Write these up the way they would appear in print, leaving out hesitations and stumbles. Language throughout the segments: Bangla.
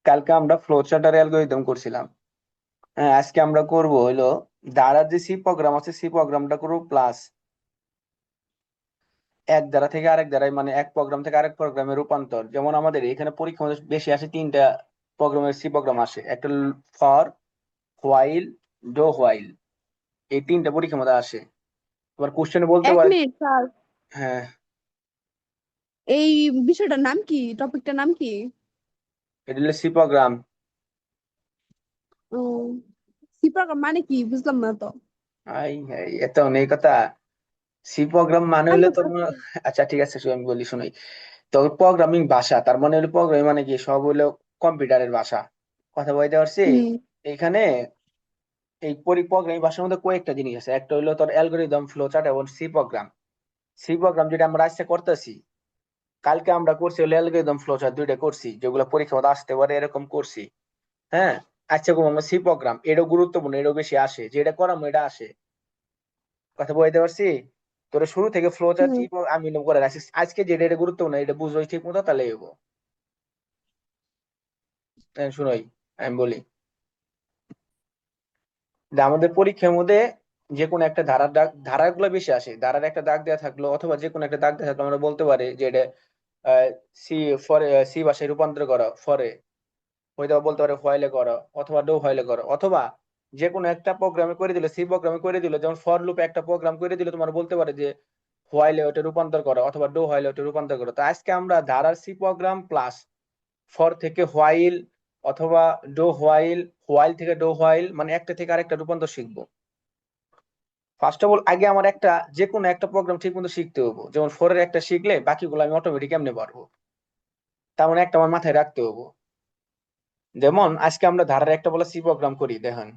কালকে আমরা ফ্লো চার্টার অ্যালগরিদম করছিলাম। হ্যাঁ, আজকে আমরা করব হইলো দ্বারা যে সি প্রোগ্রাম আছে সি প্রোগ্রামটা করব প্লাস এক দ্বারা থেকে আরেক দ্বারায়, মানে এক প্রোগ্রাম থেকে আরেক প্রোগ্রামে রূপান্তর। যেমন আমাদের এখানে পরীক্ষা মধ্যে বেশি আসে তিনটা প্রোগ্রামের সি প্রোগ্রাম আসে, একটা ফর, হোয়াইল, ডো হোয়াইল। এই তিনটা পরীক্ষার মধ্যে আসে। তোমার কোশ্চেনে বলতে এক পারে। মিনিট স্যার, হ্যাঁ, এই বিষয়টার নাম কি? টপিকটার নাম কি? এটা হলো সি প্রোগ্রাম। ও, সি প্রোগ্রাম মানে কি বুঝলাম না তো। আই হাই, এত নেই কথা। সি প্রোগ্রাম মানে হইলে জানতে তোমার, চাচ্ছি। আচ্ছা ঠিক আছে, আমি বলি শুনি। তো প্রোগ্রামিং ভাষা তার মানে হলো প্রোগ্রামিং মানে কি, সব হলো কম্পিউটারের ভাষা। কথা বলতে পারছি? হুম। এখানে এই প্রোগ্রামিং ভাষার মধ্যে কয়েকটা জিনিস আছে। একটা হলো তোর অ্যালগরিদম, ফ্লো চার্ট এবং সি প্রোগ্রাম। সি প্রোগ্রাম যেটা আমরা আজকে করতেছি, কালকে আমরা করছি হলো অ্যালগরিদম, ফ্লো চার্ট, দুইটা করছি যেগুলো পরীক্ষা মধ্যে আসতে পারে এরকম করছি। হ্যাঁ, আচ্ছা কম আমরা সি প্রোগ্রাম, এটাও গুরুত্বপূর্ণ, এটাও বেশি আসে, যেটা করাম এটা আসে। কথা বলতে পারছি? তোরা শুরু থেকে ফ্লো চার্ট হুম। আমি করে রাখছি, আজকে যেটা এটা গুরুত্বপূর্ণ এটা বুঝবো ঠিক মতো, তাহলে এগো। শুনোই, আমি বলি যে আমাদের পরীক্ষার মধ্যে যে কোনো একটা ধারার দাগ, ধারাগুলো বেশি আসে, ধারার একটা দাগ দেওয়া থাকলো অথবা যে কোনো একটা দাগ দেওয়া থাকলো, আমরা বলতে পারি যে এটা সি ফরে, সি ভাষায় রূপান্তর করো ফরে, হয়তো বলতে পারে হোয়াইলে করো অথবা ডো হোয়াইলে করো, অথবা যে কোনো একটা প্রোগ্রামে করে দিলে, সি প্রোগ্রামে করে দিল, যেমন ফর লুপে একটা প্রোগ্রাম করে দিলে তোমার বলতে পারে যে হোয়াইলে ওটা রূপান্তর করো অথবা ডো হোয়াইলে ওটা রূপান্তর করো। তো আজকে আমরা ধারার সি প্রোগ্রাম প্লাস ফর থেকে হোয়াইল অথবা ডো হোয়াইল, হোয়াইল থেকে ডো হোয়াইল, মানে একটা থেকে আরেকটা রূপান্তর শিখবো। ফার্স্ট অফ অল আগে আমার একটা যে কোনো একটা প্রোগ্রাম ঠিক মতো শিখতে হবো, যেমন ফোরের একটা শিখলে বাকিগুলো আমি অটোমেটিক এমনি পারবো। তার মানে একটা আমার মাথায় রাখতে হবো। যেমন আজকে আমরা ধারার একটা বলে সি প্রোগ্রাম করি, দেখেন।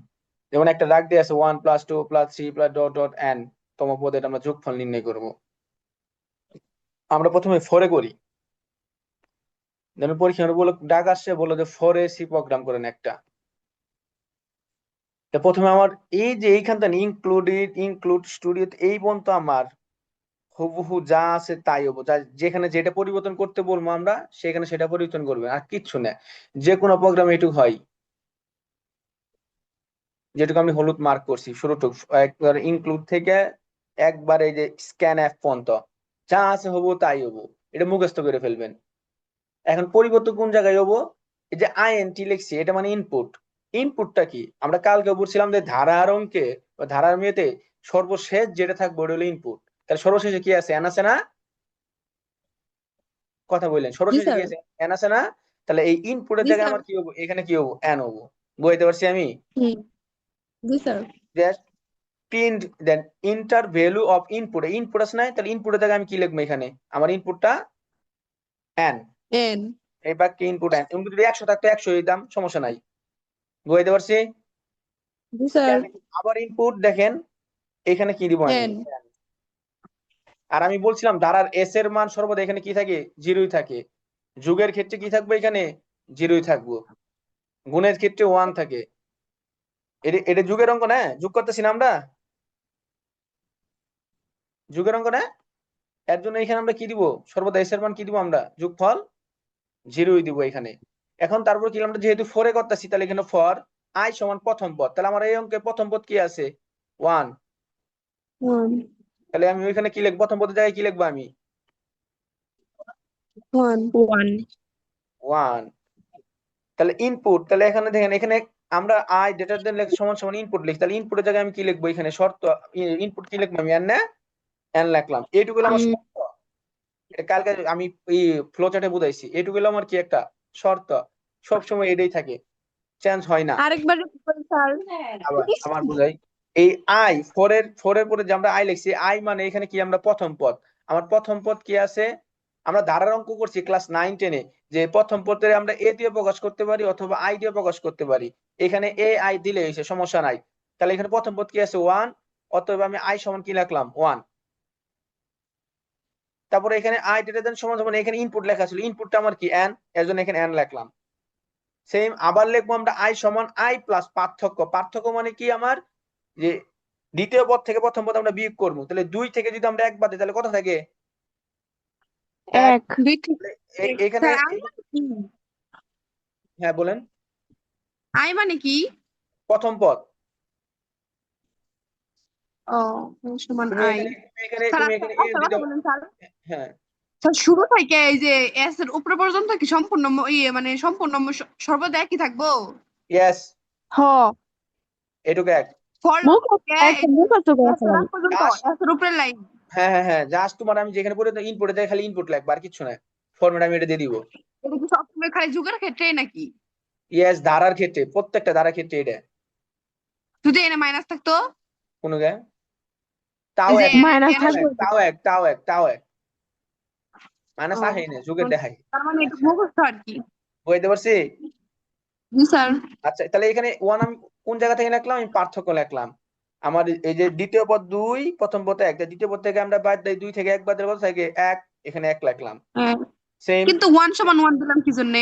যেমন একটা দাগ দিয়ে আছে 1+2+3+ ডট ডট এন তম পদে, এটা আমরা যোগফল নির্ণয় করব। আমরা প্রথমে ফোরে করি। যেমন পরীক্ষা বলো ডাক আসছে, বলো যে ফোরে সি প্রোগ্রাম করেন একটা। তো প্রথমে আমার এই যে এইখান থেকে ইনক্লুডেড, ইনক্লুড স্টুডিও, এই পর্যন্ত আমার হুবহু যা আছে তাই হবো, যেখানে যেটা পরিবর্তন করতে বলবো আমরা সেখানে সেটা পরিবর্তন করবে, আর কিচ্ছু না। যে কোনো প্রোগ্রাম এটুকু হয়, যেটুকু আমি হলুদ মার্ক করছি শুরুটুকু, একবার ইনক্লুড থেকে একবার এই যে স্ক্যান এফ পর্যন্ত যা আছে হবো তাই হবো, এটা মুখস্থ করে ফেলবেন। এখন পরিবর্তন কোন জায়গায় হবো? এই যে আইএনটি লিখছি, এটা মানে ইনপুট। ইনপুটটা কি, আমরা কালকে বলছিলাম যে ধারার অঙ্কে বা ধারার মেয়েতে সর্বশেষ যেটা থাকবে ওটা হলো ইনপুট। তাহলে সর্বশেষে কি আছে, এন আছে না? কথা বললেন, জি সর্বশেষে কি স্যার। আছে, এন আছে না? তাহলে এই ইনপুটের জি জায়গায় স্যার। আমার কি হবো, এখানে কি হবো, এন হবো। বুঝতে পারছি আমি? হুম। জি স্যার। জাস্ট প্রিন্ট দেন enter value of input, input আছে না, তাহলে ইনপুটের জায়গায় আমি কি লিখবো, এখানে আমার ইনপুটটা এন। এন। এই বাক্যে ইনপুট এন, ইনপুট যদি 100 থাকতো 100 দিতাম, সমস্যা নাই। বুঝতে পারছি? জি স্যার। Scan, আবার ইনপুট দেখেন, এখানে কি দিব আমি, এন। আর আমি বলছিলাম ধারার এস এর মান সর্বদা এখানে কি থাকে, জিরোই থাকে। যুগের ক্ষেত্রে কি থাকবে, এখানে জিরোই থাকবো। গুণের ক্ষেত্রে ওয়ান থাকে। এটা এটা যুগের অঙ্ক না, যোগ করতেছি না আমরা, যুগের অঙ্ক না। এর জন্য এখানে আমরা কি দিব, সর্বদা এস এর মান কি দিব আমরা, যোগফল জিরোই দিব এখানে। এখন তারপর কি, আমরা যেহেতু ফোরে করতেছি তাহলে এখানে ফর আই সমান প্রথম পদ, তাহলে আমার এই অঙ্কে প্রথম পদ কি আছে, ওয়ান। ওয়ান। তাহলে আমি ওইখানে কি লিখবো, প্রথম পদের জায়গায় কি লিখবো আমি, ওয়ান। ওয়ান। ওয়ান। তাহলে ইনপুট, তাহলে এখানে দেখেন, এখানে আমরা আই ডেটার দেন সমান সমান ইনপুট লিখি, তাহলে ইনপুটের জায়গায় আমি কি লিখবো, এখানে শর্ত ইনপুট কি লিখবো আমি, এন না, এন লিখলাম। এইটুকু হলো আমার হুম। শর্ত। এটা কালকে আমি এই ফ্লো চার্টে বুঝাইছি, এইটুকু হলো আমার কি একটা শর্ত। সবসময় এটাই থাকে, চেঞ্জ হয় না। আরেকবার repeat করুন, স্যার। আবার আমার বুঝাই, এই আই ফোরের পরে যে আমরা আই লিখছি, আই মানে এখানে কি, আমরা প্রথম পদ। আমার প্রথম পদ কি আছে, আমরা ধারার অঙ্ক করছি ক্লাস 9-10-এ, যে প্রথম পদে আমরা এ দিয়ে প্রকাশ করতে পারি অথবা আই দিয়ে প্রকাশ করতে পারি। এখানে এ আই দিলে হয়েছে, সমস্যা নাই। তাহলে এখানে প্রথম পদ কি আছে, ওয়ান। অতএব আমি আই সমান কি লিখলাম, ওয়ান। তারপরে এখানে আই ডেটা দেন সমান সমান, এখানে ইনপুট লেখা ছিল, ইনপুটটা আমার কি, এন, এর জন্য এখানে এন লিখলাম। সেম আবার লিখবো আমরা আই সমান আই প্লাস পার্থক্য, পার্থক্য মানে কি আমার, যে দ্বিতীয় পদ থেকে প্রথম পদ আমরা বিয়োগ করবো, তাহলে দুই থেকে যদি আমরা এক বাদ দিই তাহলে কত থাকে, এক। এক। দুই ঠিক। তাহলে এখানে স্যার আর কি? হ্যাঁ বলেন। আই মানে কি? প্রথম পদ। ও, সমান তুমি আই। এখানে তুমি এখানে স্যার তুমি একটা এখানে একটা দিতে কথা বলেন স্যার। হ্যাঁ। স্যার শুরু থেকে এই যে এস এর উপরে পর্যন্ত কি সম্পূর্ণ মানে সম্পূর্ণ সর্বদা একই থাকবো? ইয়েস, হ এটুকু এক। ফর মুখস্থ এই যে মুখস্থ করে এস এর ফেলাই। আগ পর্যন্ত, জাস্ট এস এর উপরে লাইন। হ্যাঁ হ্যাঁ হ্যাঁ, জাস্ট তোমার আমি যেখানে পড়ে ইনপুটে দেয় খালি ইনপুট লাগবে, আর কিছু না। ফরম্যাট আমি এটা দিয়ে দিব। এটা কি সবসময় খালি যুগের ক্ষেত্রে নাকি? ইয়েস, ধারার ক্ষেত্রে, প্রত্যেকটা ধারার ক্ষেত্রে এটা। যদি এনে মাইনাস থাকতো? কোনো গায়ে তাও এই যে এক, মাইনাস এন এর তাও থাকবে। এক, সাথে। তাও এক, তাও এক, তাও এক। মানে ও, সাহে না, যুগের দেখাই। তার মানে এটা আচ্ছা, মুখস্থ আর কি। বুঝতে পারছি। জি স্যার। আচ্ছা, তাহলে এখানে ওয়ান আমি কোন জায়গা থেকে লিখলাম? আমি পার্থক্য লিখলাম। আমার এই যে দ্বিতীয় পদ 2, প্রথম পদে 1, দ্বিতীয় পদ থেকে আমরা বাদ দেই 2 থেকে 1 বাদ দিলে কত থাকে? 1। এখানে 1 লিখলাম। হ্যাঁ, সেম। কিন্তু ওয়ান সমান ওয়ান দিলাম কি জন্য?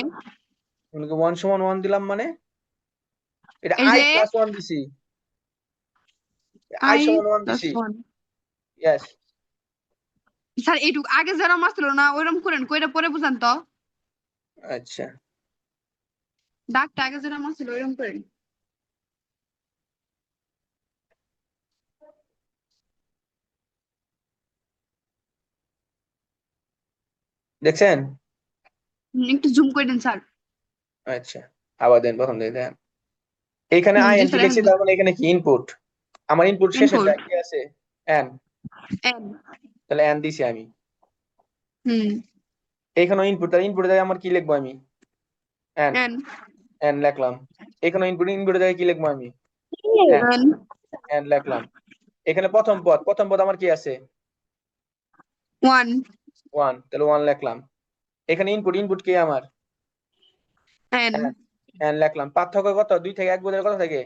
1 সমান 1 দিলাম মানে এটা এই আই যে প্লাস 1 দিছি। আই আই সমান 1 প্লাস দিছি। ওয়ান। ইয়েস। স্যার এইটুকু আগে যারা মারছিল না ওইরকম করেন, কইরা পরে বুঝান তো। আচ্ছা, ডাকটা আগে যারা মারছিল ওইরকম করেন। দেখছেন? একটু জুম করে দেন স্যার। আচ্ছা, আবার দেন, প্রথম থেকে দেন। এখানে জি আইএনজি স্যার, এখন লিখছি, তার মানে এখানে কি ইনপুট? আমার ইনপুট শেষের ইনপুট টাই কি আছে? এন। এন। তাহলে এন দিছি আমি। হুম। এখানে ইনপুট, তাহলে ইনপুটে যায় আমার কি লিখবো আমি? এন। এন। এন লিখলাম। এখানে ইনপুটে যায় কি লিখবো আমি? এন। এন। এন লিখলাম। এখানে প্রথম পদ, প্রথম পদ আমার কি আছে? ওয়ান। 1, তাহলে 1 লিখলাম। এখানে ইনপুট, ইনপুট কি আমার? এন। এন। এন লিখলাম। পার্থক্য কত? 2 থেকে 1 বোঝার কত থাকে?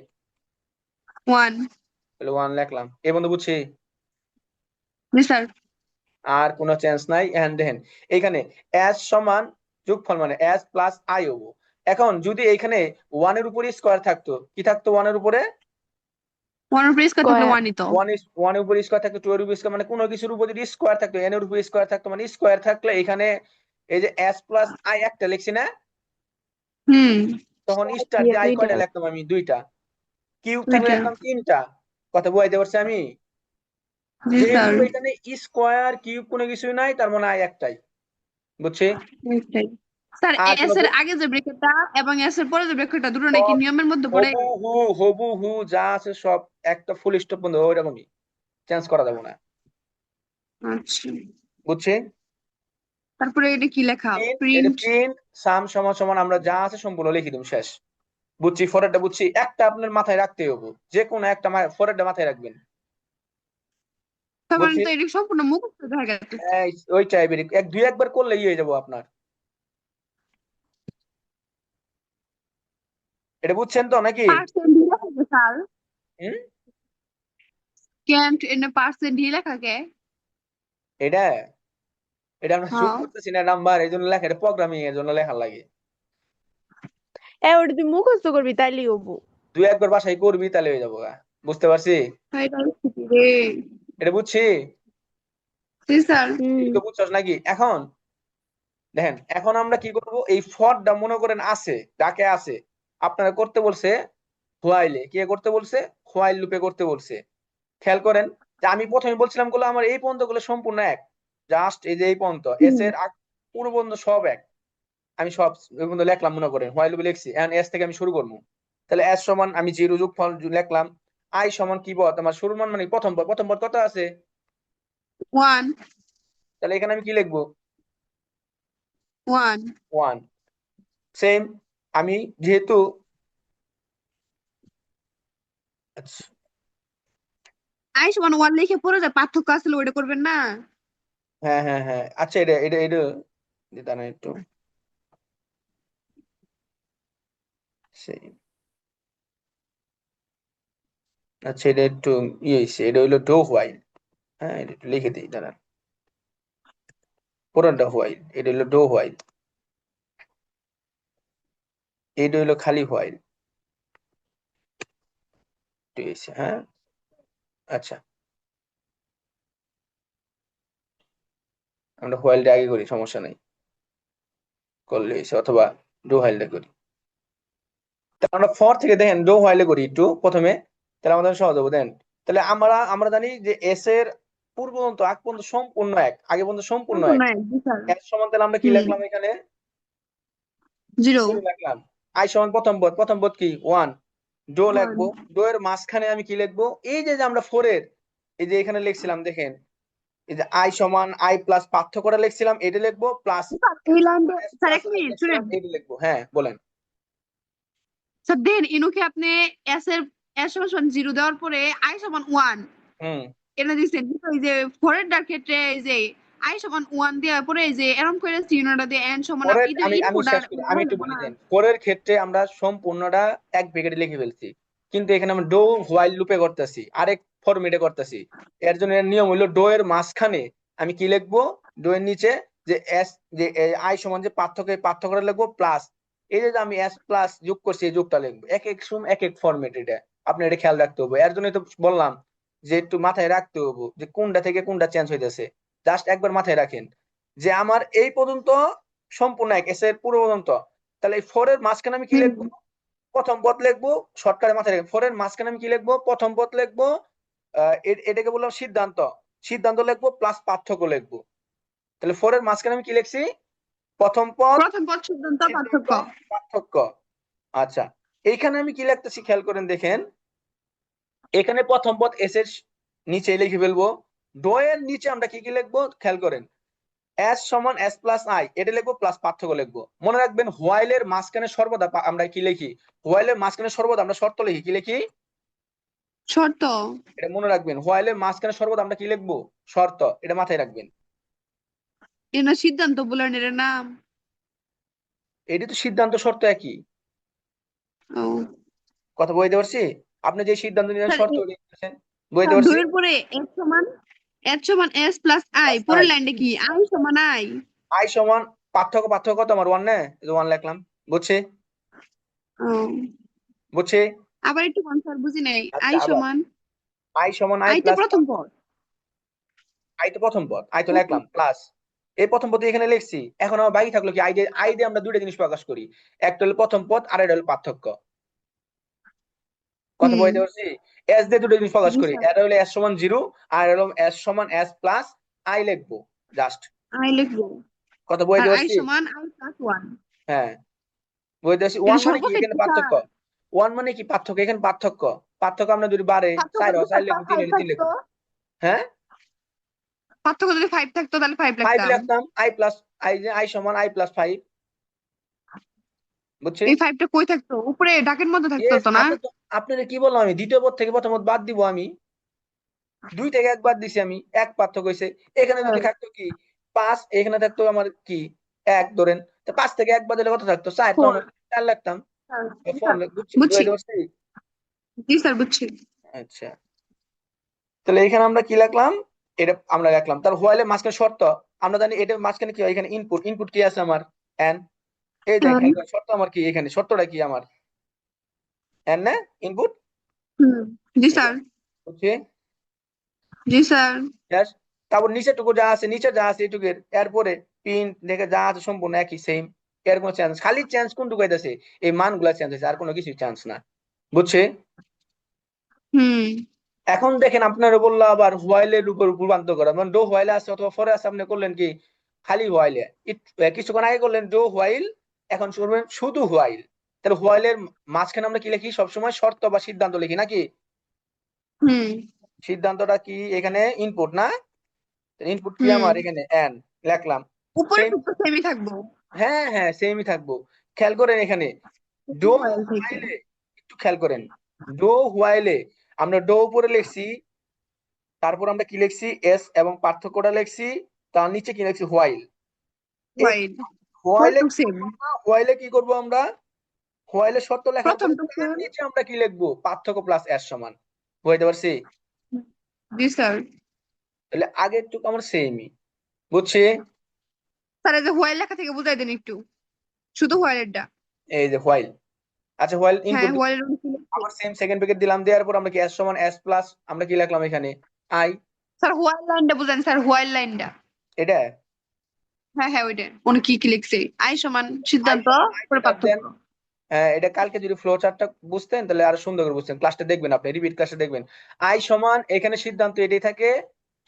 ওয়ান। তাহলে 1 লিখলাম। এই বন্ধু বুঝছি। জি স্যার। আর কোনো চেঞ্জ নাই। এখন দেখেন এখানে এস সমান যোগফল মানে এস প্লাস আই হবো। এখন যদি এখানে 1 এর উপরে স্কয়ার থাকতো, কি থাকতো 1 এর উপরে? ওয়ানের উপরে স্কয়ার থাকলে স্কয়ার। ওয়ানই তো। 1 এর উপরে স্কয়ার থাকতো, 2 এর উপরে স্কয়ার, মানে কোনো কিছুর উপর যদি স্কয়ার থাকতো, এন এর উপরে স্কয়ার থাকতো, মানে স্কয়ার থাকলে এখানে এই যে এস প্লাস আই একটা লিখছি না, হুম। তখন স্টার দিয়ে দিয়ে আই দুইটা। কয়টা লিখতাম আমি? 2টা। কিউব থাকলে দুইটা। লিখতাম 3টা। কথা বুঝাইতে পারছি আমি? জি যেহেতু স্যার। এখানে স্কয়ার কিউব কোনো কিছুই নাই, তার মানে আই একটাই। বুঝছি? এইটাই। স্যার আর এস কোনো এর আগে যে ব্র্যাকেটটা এবং এস এর পরে যে ব্র্যাকেটটা দুটো নাকি সব নিয়মের মধ্যে পড়ে? হুবহু, হুবহু যা আছে সব একটা ফুল স্টপ বন্ধ ওইরকমই, চেঞ্জ করা যাবে না। আচ্ছা। বুঝছি? তারপরে এটা কি লেখা? এটা প্রিন্ট। প্রিন্ট সাম সমান সমান আমরা যা আছে সম্পূর্ণ লিখে দিব, শেষ। বুঝছি, ফরেরটা বুঝছি। একটা আপনার মাথায় রাখতে হবে, যে কোনো একটা ফরেরটা মাথায় রাখবেন। তার মানে বুঝছি? তো এটা সম্পূর্ণ মুখস্থ দেখা গেছে। ওই টাইপের দুই একবার করলে হয়ে যাবো আপনার। এটা বুঝছেন তো নাকি? পার্সেন্ট দিয়ে লেখা কে স্যার? হুম। ক্যান্ট এনে পার্সেন্ট দিয়ে লেখা কে? এটা এটা আমরা যোগ হ্যাঁ। করতেছি না নাম্বার, এই জন্য লেখা, এটা প্রোগ্রামিং এর জন্য লেখা লাগে। ওটা তুই মুখস্থ করবি তাইলেই হবো। দুই একবার বাসায় করবি তাহলে হয়ে যাবো গা। বুঝতে পারছি? এটা কি রে? এটা বুঝছি। জি স্যার। হুম। তুই তো বুঝছস নাকি? এখন দেখেন, এখন আমরা কি করব? এই ফরটা মনে করেন আছে, ডাকে আছে, আপনারা করতে বলছে হোয়াইলে, কি করতে বলছে? হোয়াইল লুপে করতে বলছে। খেয়াল করেন যে আমি প্রথমে বলছিলাম গুলো আমার এই পর্যন্ত গুলো সম্পূর্ণ এক, জাস্ট এই যে এই পর্যন্ত এস হুম। এর পুরো পর্যন্ত সব এক। আমি সব ওই পর্যন্ত লিখলাম, মনে করেন হোয়াইল লুপে লিখছি, এখন এস থেকে আমি শুরু করবো। তাহলে এস সমান আমি জিরো যোগফল লিখলাম। আই সমান কি পদ? আমার শুরুর মান মানে প্রথম পদ, প্রথম পদ কত আছে? ওয়ান। তাহলে এখানে আমি কি লিখবো? ওয়ান। 1। সেম, আমি যেহেতু আচ্ছা, আই সমান ওয়ান লিখে পড়ে যায়, পার্থক্য আসলে ওইটা করবেন না? হ্যাঁ হ্যাঁ হ্যাঁ, আচ্ছা, এটা এটা এটা দাঁড়ান একটু, সেই, আচ্ছা, এটা একটু ইয়ে হয়েছে, এটা হইলো ডো হোয়াইল। হ্যাঁ, এটা একটু লিখে দিই, দাঁড়ান। পুরোটা হোয়াইল, এটা হইলো ডো হোয়াইল, এটা হইলো খালি হোয়াইল। হ্যাঁ, আচ্ছা, আমরা হোয়াইলটা আগে করি, সমস্যা নেই, করলে হয়েছে, অথবা ডো হোয়াইলটা করি। তাহলে আমরা ফর থেকে দেখেন ডো হোয়াইলে করি একটু প্রথমে, তাহলে আমাদের সহজ হবে। দেন তাহলে আমরা জানি যে এস এর পূর্ব পর্যন্ত আগ পর্যন্ত সম্পূর্ণ এক, আগে পর্যন্ত সম্পূর্ণ এক। সম্পূর্ণ এক, জি স্যার। এস সমান তাহলে আমরা কি হুম, লিখলাম এখানে? 0 0 লিখলাম। আই সমান প্রথম পদ কি 1, ডো 1 লিখবো। ডো এর মাঝখানে আমি কি লিখবো? এই যে যে আমরা 4 এর এই যে এখানে লিখছিলাম দেখেন, এই যে আই সমান আই প্লাস পার্থক্যটা লিখছিলাম এটা লিখবো, প্লাস স্যার এই লাইনটা, এস স্যার প্লাস এক আই মিনিট লিখছিলাম শুনেন এটা লিখবো। হ্যাঁ বলেন। স্যার। দেন ইনুকে আপনি এস এর এস সমান 0 দেওয়ার পরে আই সমান 1 হুম এটা দিচ্ছেন, কিন্তু ওই যে ফরেরটার ক্ষেত্রে এই যে আই সমান 1 দেওয়ার পরে এই যে এরকম করে চিহ্নটা দিয়ে এন সমান পরের এটা আমি আমি ইনপুট আর শেষ করি, আমি হয়ে একটু যাবে বলে না। দেন। পরের ক্ষেত্রে আমরা সম্পূর্ণটা এক ব্র্যাকেটে লিখে ফেলছি, কিন্তু এখানে আমরা ডো হোয়াইল লুপে করতেছি, আরেক ফরম্যাটে করতেছি। এর জন্য এর নিয়ম হলো ডো এর মাঝখানে আমি কি লিখবো? ডো এর নিচে যে এস, যে আই সমান যে পার্থক্য, এই পার্থক্যটা লিখবো প্লাস এই যে যে আমি এস প্লাস যোগ করছি এই যোগটা লিখবো। এক এক সময় এক এক ফরম্যাট, এটা আপনি এটা খেয়াল রাখতে হবে। এর জন্য তো বললাম যে একটু মাথায় রাখতে হবে যে কোনটা থেকে কোনটা চেঞ্জ হইতেছে। জাস্ট একবার মাথায় রাখেন যে আমার এই পর্যন্ত সম্পূর্ণ এক, এস এর পুরো পর্যন্ত। তাহলে এই 4 এর মাঝখানে আমি কি লিখবো? প্রথম পদ লিখবো। শর্টকাটে মাথায় রাখবেন, 4 এর মাঝখানে আমি কি লিখবো? প্রথম পদ লিখবো। এটাকে বললাম সিদ্ধান্ত। সিদ্ধান্ত লিখবো প্লাস পার্থক্য লিখবো। তাহলে 4 এর মাঝখানে আমি কি লিখছি? প্রথম পদ, প্রথম পদ সিদ্ধান্ত সিদ্ধান্ত, পার্থক্য। পার্থক্য। আচ্ছা, এইখানে আমি কি লিখতেছি খেয়াল করেন দেখেন। এখানে প্রথম পদ এস এর নিচে লিখে ফেলবো। ডো এর নিচে আমরা কি কি লিখবো খেয়াল করেন। এস সমান এস প্লাস আই এটা লিখবো, প্লাস পার্থক্য লিখবো। মনে রাখবেন হোয়াইলের মাঝখানে সর্বদা আমরা কি লিখি? হোয়াইলের মাঝখানে সর্বদা আমরা শর্ত লিখি। কি লিখি? শর্ত। এটা মনে রাখবেন, হোয়াইলের মাঝখানে সর্বদা আমরা কি লিখবো? শর্ত। এটা মাথায় রাখবেন। এর না সিদ্ধান্ত বলেন এর নাম। এটি তো সিদ্ধান্ত শর্ত একই ও কথা, বইতে পারছি? আপনি যে সিদ্ধান্ত নিলেন স্যার, শর্ত লিখতেছেন, বইতে স্যার পারছি? দুইয়ের পরে এস সমান S plus I, plus I, পরের লাইনটা কি আই সমান আই। আই সমান পার্থক্য কত আমার 1 না? 1 লিখলাম। বুঝছি? ও বুঝছি? আবার একটু কোন স্যার বুঝি নাই। আচ্ছা, আই আবার সমান, আই সমান আই আই তো প্লাস, প্রথম পদ। আই তো প্রথম পদ, আই তো লিখলাম প্লাস এই প্রথম পদ এখানে লিখছি। এখন আমার বাকি থাকলো কি? আই দিয়ে আমরা দুইটা জিনিস প্রকাশ করি, একটা হলো প্রথম পদ আর এটা হলো পার্থক্য। কথা হুম, বলতে পারছি? এস দিয়ে দুটো জিনিস প্রকাশ জি করি, স্যার। এটা হলো এস সমান 0 আর হলো এস সমান এস প্লাস আই লিখবো জাস্ট। আই লিখবো কথা আর বলতে আই পারছি? সমান আই প্লাস 1। হ্যাঁ বলতে পারছি। এটা ওয়ান মানে কি এখানে সর্বক্ষেত্রে পার্থক্য? স্যার ওয়ান মানে কি পার্থক্য? এখানে পার্থক্য। পার্থক্য আমরা যদি বাড়ে পার্থক্য 4 যদি হয় 4 লিখবো, 3 5 হলে 3 থাকতো, লিখবো। হ্যাঁ পার্থক্য যদি 5 থাকতো তাহলে 5 5 লিখতাম। লিখতাম। আই প্লাস আই, যে আই সমান আই প্লাস 5। বুঝছি? এই 5টা কই থাকতো? উপরে ডাকের মধ্যে থাকতো ইয়েস। তো না? আপনি তো, আপনাদের কি বললাম আমি? দ্বিতীয় পদ থেকে প্রথম পদ বাদ দিব আমি। 2 থেকে 1 বাদ দিছি আমি, এক পার্থক্য হয়েছে। এখানে যদি হ্যাঁ। থাকতো কি 5, এখানে থাকতো আমার কি 1 ধরেন, তো 5 থেকে 1 বাদ দিলে কত থাকতো? 4। তো 4। আমরা 4 লিখতাম। ফোন বুঝছি, বুঝছি, বুঝতে পারছি? জি স্যার বুঝছি। আচ্ছা, তাহলে এখানে আমরা কি লিখলাম? এটা আমরা লিখলাম। তার হোয়াইলের মাঝখানে শর্ত। আমরা জানি এটার মাঝখানে কি হয়? এখানে ইনপুট, ইনপুট কি আছে আমার? এন। এই দেখেন খেয়াল করেন, শর্ত আমার কি? এখানে শর্তটা কি আমার? এন না? ইনপুট। হুম, জি স্যার। বুঝছি? জি স্যার। Yes? তারপর নিচেটুকু যা আছে, নিচে যা আছে এটুকুর, এরপরে প্রিন্ট দেখে যা আছে সম্পূর্ণ একই সেম। এর কোনো চেঞ্জ, খালি চেঞ্জ কোনটুকু হইতেছে? এই মানগুলা চেঞ্জ হয়েছে, আর কোনো কিছু চেঞ্জ না। বুঝছে? হুম, এখন দেখেন আপনারা বললো আবার হোয়াইলের উপর রূপান্তর করা, মানে ডো হোয়াইলে আছে অথবা ফরে আছে, আপনি করলেন কি খালি হোয়াইলে। কিছুক্ষণ আগে করলেন ডো হোয়াইল, এখন করবেন শুধু হোয়াইল। তাহলে হোয়াইলের মাঝখানে আমরা কি লিখি? সবসময় শর্ত বা সিদ্ধান্ত লিখি নাকি? হুম, সিদ্ধান্তটা কি? এখানে ইনপুট না? ইনপুট কি হুম। আমার? এখানে এন লিখলাম। উপরে সেম। তো সেমই থাকবো। হ্যাঁ হ্যাঁ সেমই থাকবো। খেয়াল করেন এখানে ডো মোবাইল থেকে। হোয়াইলে, একটু খেয়াল করেন, ডো হোয়াইলে আমরা ডো উপরে লিখছি, তারপর আমরা কি লিখছি? এস এবং পার্থক্যটা লিখছি, তার নিচে কি লিখছি? হোয়াইল। এই ওয়াইড। হোয়াইলে প্রথম কি সেম। করবো আমরা? হোয়াইলে কি করবো আমরা? হোয়াইলে শর্ত লেখার প্রথম পরে টু তার সেম। নিচে আমরা কি লিখবো? পার্থক্য প্লাস এস সমান। বুঝতে পারছি? জি স্যার। তাহলে আগের টুকু আমার সেমই। বুঝছি? স্যার এই যে হোয়াইল লেখা থেকে বুঝাই দেন একটু, শুধু হোয়াইলেরটা। এই যে হোয়াইল। আচ্ছা হোয়াইল হ্যাঁ ইনপুট হোয়াইলের অনেক কি লিখছে। আবার সেম সেকেন্ড ব্র্যাকেট দিলাম, দেওয়ার পর আমরা কি এস সমান এস প্লাস আমরা কি লিখলাম এখানে? আই। স্যার হোয়াইল লাইনটা বুঝান স্যার, হোয়াইল লাইনটা। এটা হ্যাঁ হ্যাঁ ওইটা উনি কি কি লিখছে? আই সমান আই সিদ্ধান্ত, সমান আই পরে দেন, পার্থক্য। এটা কালকে যদি ফ্লো চার্টটা বুঝতেন তাহলে আরো সুন্দর করে বুঝতেন, ক্লাসটা দেখবেন, আপনি রিপিট ক্লাসে দেখবেন। আই সমান এখানে সিদ্ধান্ত এটাই থাকে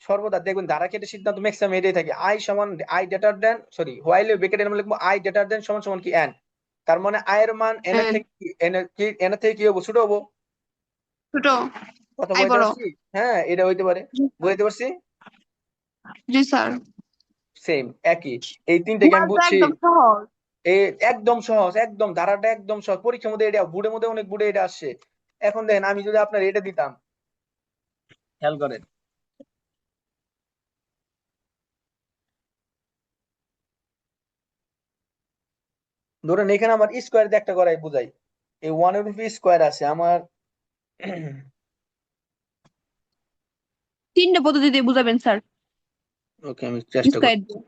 সর্বদা, দেখবেন ধারা কেটে সিদ্ধান্ত ম্যাক্সিমাম এটাই থাকে। আই সমান I greater than, sorry while ব্র্যাকেটের মধ্যে লিখবো আই গ্রেটার দেন সমান সমান কি এন। তার মানে আই এর মান এন এর হ্যাঁ, থেকে এন এর থেকে কি হবো, ছোট হবো। ছোট। কথা আই বলতে বড়। পারছি? হ্যাঁ, এটা হইতে পারে। বুঝতে পারছি? জি স্যার। সেম একই। এই তিনটাকে আমি ওয়ার্ডটা বুঝছি। একদম সহজ। এই একদম সহজ, একদম ধারাটা একদম সহজ, পরীক্ষার মধ্যে এটা বুড়ের মধ্যে অনেক বুড়ে এটা আসছে। এখন দেখেন আমি যদি আপনার এটা দিতাম, খেয়াল করেন, ধরেন এখানে আমার স্কোয়ার দিয়ে একটা করাই বুঝাই, এই ওয়ানের উপর স্কোয়ার আছে আমার। তিনটা পদ্ধতিতে বুঝাবেন স্যার। ওকে, আমি চেষ্টা স্কয়ার করছি। দিয়ে।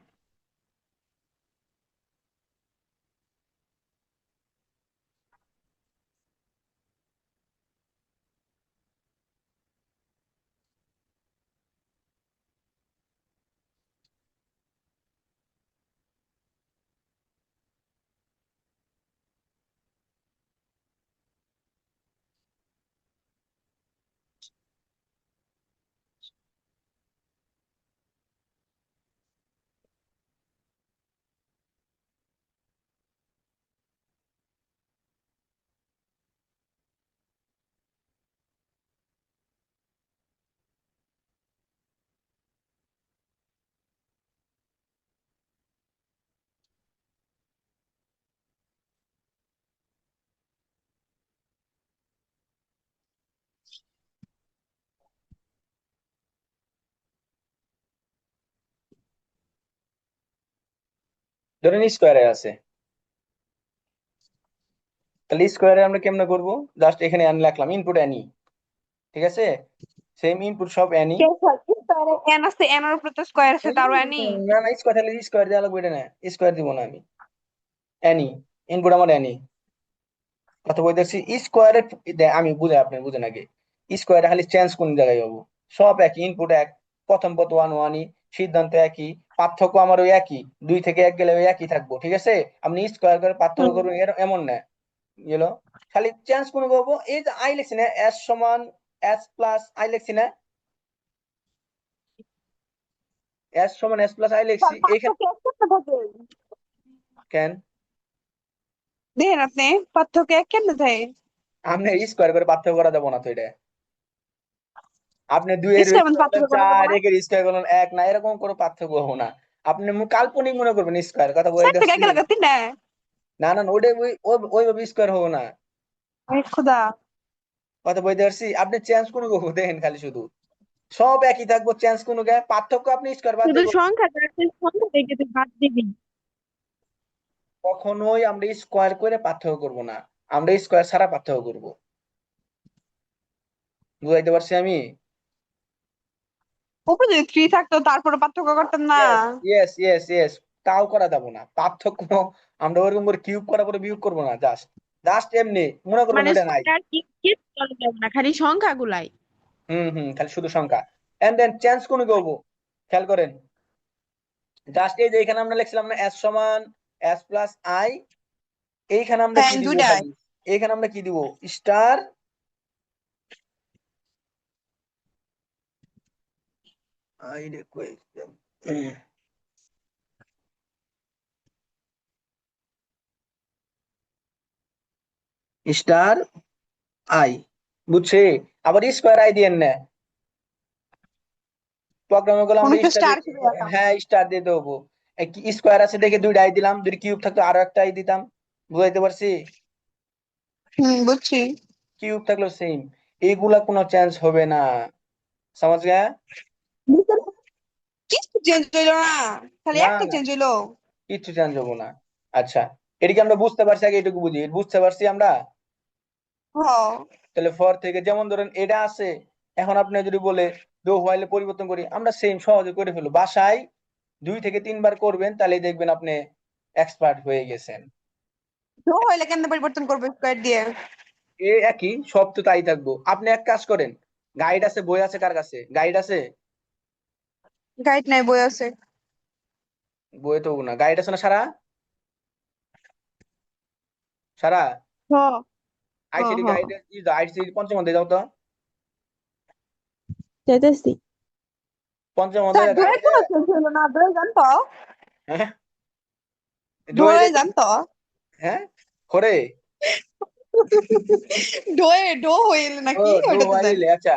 ধরেন স্কোয়ারে আছে, তাহলে স্কোয়ারে আমরা কেমনে করব? জাস্ট এখানে এন লিখলাম, ইনপুট এনই, ঠিক আছে? সেম ইনপুট সব এনই। কে স্যার স্কয়ারে এন আছে, এন এর উপরে তো স্কয়ার আছে, তারও এনই। না না, স্কোয়ার তাহলে স্কোয়ার দেওয়া লাগবে, এটা না, স্কোয়ার দিব না আমি, এনই, ইনপুট আমার এনই। কথা বলতেছি স্কোয়ারে, আমি বুঝে আপনি বুঝেন আগে। স্কোয়ারে খালি চেঞ্জ কোন জায়গায় হবো? সব একই, ইনপুট এক, প্রথম পদ ওয়ান ওয়ানই, সিদ্ধান্ত একই, পার্থক্য আমার ওই একই, 2 থেকে 1 গেলে ওই একই থাকবো, ঠিক আছে? আপনি স্কোয়ার করে পার্থক্য করবেন এমন না, গেল। খালি চেঞ্জ কোন করবো, এই যে আই লিখছি না, এস সমান এস প্লাস আই লিখছি না, এস সমান এস প্লাস আই লিখছি স্যার এইখানে। পার্থক্য এক কেমনে থাকে? কেন? দেখেন আপনি, পার্থক্য এক কেমনে থাকে? আপনি স্কোয়ার করে পার্থক্য করা যাবো না তো এটা। আপনি 2 এর স্কয়ার মানে স্কোয়ার করলেন পার্থক্য করা যাবে 4, না। 1 এর স্কোয়ার করলেন 1, না এরকম কোনো পার্থক্য হবো না। আপনি কাল্পনিক মনে করবেন স্কোয়ার, কথা বলে চার থেকে দেখছি। একে লাগা তিনটা। না না না, ওইটা ওইভাবে স্কোয়ার হবো না, আরে খোদা। কথা বলতে পারছি। আপনি চেঞ্জ কোনো করবো দেখেন, খালি শুধু সব একই থাকবো, চেঞ্জ কোনো পার্থক্য আপনি স্কোয়ার বাদ শুধু দিয়ে করবেন। সংখ্যাটা আছে, সংখ্যা থেকে তুই বাদ দিবি। কখনোই আমরা স্কোয়ার করে পার্থক্য করব না, আমরা স্কোয়ার ছাড়া পার্থক্য করব। বুঝাইতে পারছি আমি? উপরে যদি 3 থাকতো তারপরে পার্থক্য করতাম না। ইয়েস ইয়েস ইয়েস ইয়েস, তাও করা যাবো না পার্থক্য। আমরা ওরকম করে কিউব করার পরে বিয়োগ করবো না, জাস্ট জাস্ট এমনি মনে করবেন মানে ওটা নাই। স্কয়ার কি চলে যাবে না, খালি সংখ্যাগুলাই। খালি শুধু সংখ্যা। এন্ড দেন চেঞ্জ কোন করবো, খেয়াল করেন, জাস্ট এই যে এখানে আমরা লিখছিলাম না এস সমান এস প্লাস আই, এইখানে আমরা হ্যাঁ কি দিব দুইটাই। খালি, এইখানে আমরা কি দিব, স্টার, আই রে কই, স্টার আই, বুঝছে? আবার স্কোয়ার আই দিয়েন না, প্রোগ্রামে গুলো আমরা অনেক তো স্টার, স্টার ছিল এখন। হ্যাঁ স্টার দিয়ে দেবো। স্কোয়ার আছে দেখে 2টা আই দিলাম, যদি কিউব থাকতো আরো একটা আই দিতাম। বুঝাইতে পারছি? বুঝছি। কিউব থাকলো সেম, এইগুলা কোনো চেঞ্জ হবে না, সমাজ গয়া? কিছু চেঞ্জ হইলো না, খালি না একটা না, চেঞ্জ হইলো। কিচ্ছু চেঞ্জ হবো না। আচ্ছা, এদিকে আমরা বুঝতে পারছি, আগে এটুকু বুঝি, বুঝতে পারছি আমরা। হ। তাহলে ফর থেকে যেমন ধরেন এটা আছে, এখন আপনি যদি বলে দো হোয়াইলে পরিবর্তন করি, আমরা সেম সহজে করে ফেলবো, বাসায় 2 থেকে 3 বার করবেন, তাহলে দেখবেন আপনি এক্সপার্ট হয়ে গেছেন। তো হইলে কেন পরিবর্তন করবে স্কয়ার দিয়ে? এ একই, সব তো তাই থাকবো। আপনি এক কাজ করেন, গাইড আছে, বই আছে, কার কাছে গাইড আছে? গাইড নাই, বই আছে। বই তো না, গাইড আছে না সারা? সারা হ হ আইসিডি হ গাইডে আইসিডি পঞ্চম অধ্যায় যাও তো। যাইতেছি। পঞ্চম স্যার অধ্যায় ডোয়ে গাইডে। কোনো শেষ হলো না, ডোয়ে জানতো, হ্যাঁ, ডোয়ে ডোয়ে জানতো। হ্যাঁ করে। ডোয়ে ডো হইল ও নাকি ডো ওইটাতে যাই। হইলে আচ্ছা।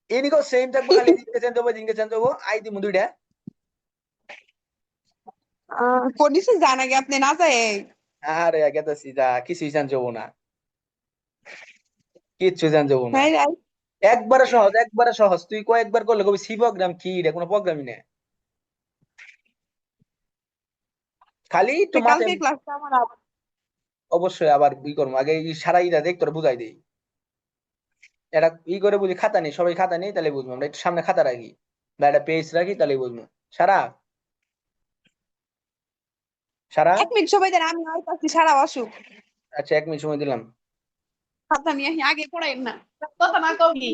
এদিকেও সেম থাকবো, খালি দিনকে চেঞ্জ হবো, দিনকে চেঞ্জ হবো, আই দিমু দুইটা। কোন কিছু জানা গে আপনি না যায়। আরে গেতাছি যা, কিছুই চেঞ্জ হবো না, কিচ্ছু চেঞ্জ হবো না। হ্যাঁ রাই। একবারে সহজ, একবারে সহজ, তুই কয়েকবার করলে কবি সি প্রোগ্রাম কি, এটা কোনো প্রোগ্রামই না, খালি একটু মাথায়। কালকে ক্লাসটা আমার অবশ্যই আবার ই করবো, আগে এই সারা ইটা দেখ তোরা বুঝাই দেই। এটা ই করে বুঝি, খাতা নেই, সবাই খাতা নেই, তাহলে বুঝবো, আমরা একটু সামনে খাতা রাখি বা একটা পেজ রাখি, তাহলে বুঝবো। সারা, সারা। 1 মিনিট সময় দেন, আমি আইতাছি, সারা অসুখ। আচ্ছা, 1 মিনিট সময় দিলাম। খাতা নিয়ে আসি, আগে পড়াইন না, কথা না কবি।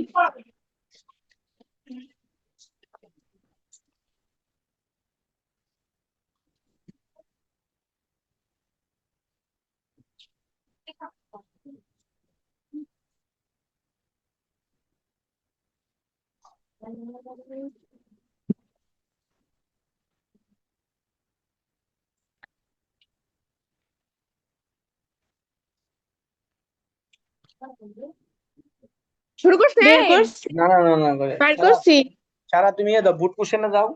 শুরু বের করছেন? করছি, না না না না করে বের সারা। করছি। সারা তুমি এ দাও, বুট কোশ্চেনে যাও,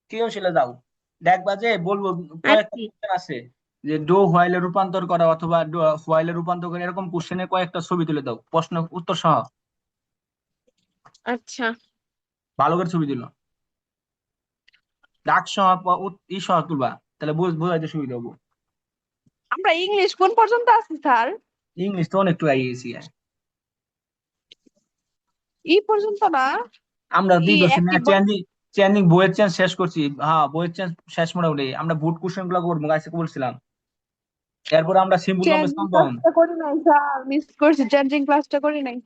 সৃজনশীলে যাও, দেখবা যে বলবো কয়েকটা আছি। কোশ্চেন আছে, যে ডো হোয়াইলে রূপান্তর করা অথবা ডো হোয়াইলে রূপান্তর করা, এরকম কোশ্চেনে কয়েকটা ছবি তুলে দাও, প্রশ্ন উত্তর সহ, আচ্ছা, ভালো করে ছবি দিল, ডাক সহ ই সহ তুলবা, তাহলে বোঝাইতে সুবিধা হবো। আমরা ইংলিশ কোন পর্যন্ত আছি স্যার? ইংলিশ তো অনেকটু আইএসি। ই পর্যন্ত না। আমরা ই দিই করছি না, অ্যাক্টিভ ভয়েস। চেঞ্জিং, চেঞ্জিং বইয়ের চেঞ্জ শেষ করছি, হ্যাঁ বইয়ের চেঞ্জ শেষ মোটামুটি, আমরা বুট কোশ্চেন গুলো করবো গাইছে বলছিলাম, এরপর আমরা সিম্পল কম্পাউন্ড চেঞ্জিং কম্পাউন্ড ক্লাসটা করি নাই স্যার, মিস করছি, চেঞ্জিং ক্লাসটা করি নাই।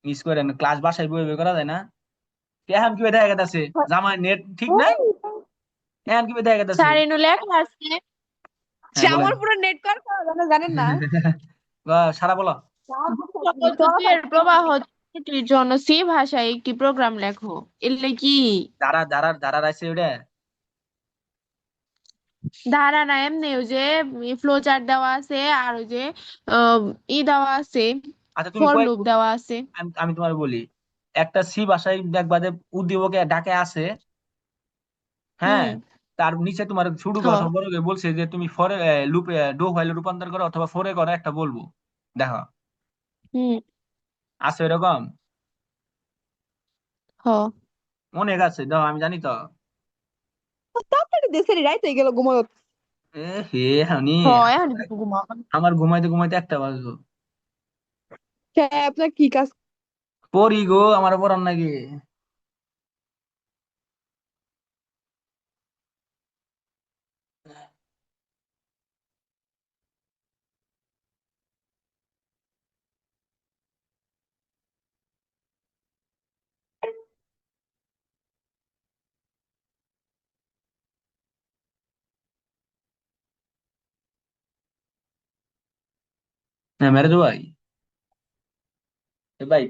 মিস করে ক্লাস বাসায় বই বই করা যায় না। এখন কি দেখা গেছে জামাই নেট ঠিক নাই, এখন কি দেখা গেছে। স্যার এনু লেখা আছে, সে হ্যাঁ বলেন। আমার পুরো নেট কর করা জানা জানেন না। সারা বলো। বিদ্যুতের প্রবাহ ত্রুটির জন্য সি ভাষায় একটি প্রোগ্রাম লেখো। এলে কি যারা আছে ওটা। ধারা না, এমনি ওই যে ফ্লো চার্ট দেওয়া আছে, আর ওই যে আহ, ই দেওয়া আছে, আচ্ছা তুমি ফর কয়েক, লুপ দেওয়া আছে। আমি তোমার বলি, একটা সি ভাষায় দেখবা যে উদ্দীপকে ডাকে আছে, হ্যাঁ, হুম। তার নিচে তোমার ছোট হ। অথবা বড় করে বলছে যে তুমি ফরে লুপে ডো হোয়াইলে রূপান্তর করো অথবা ফরে করো, একটা বলবো, দেখো হুম। আছে এরকম, হ। অনেক আছে, দেখো আমি জানি তো। তাড়াতাড়ি দেশের রাইত হয়ে গেল ঘুমাও। এ হে হানি, হ, এখন একটু ঘুমাও। আমার ঘুমাইতে ঘুমাইতে একটা বাজলো। আপনার কি কাজ? পড়ি গো, আমার পড়ার নাকি। হ্যাঁ মেরে দো ভাই, এ ভাই।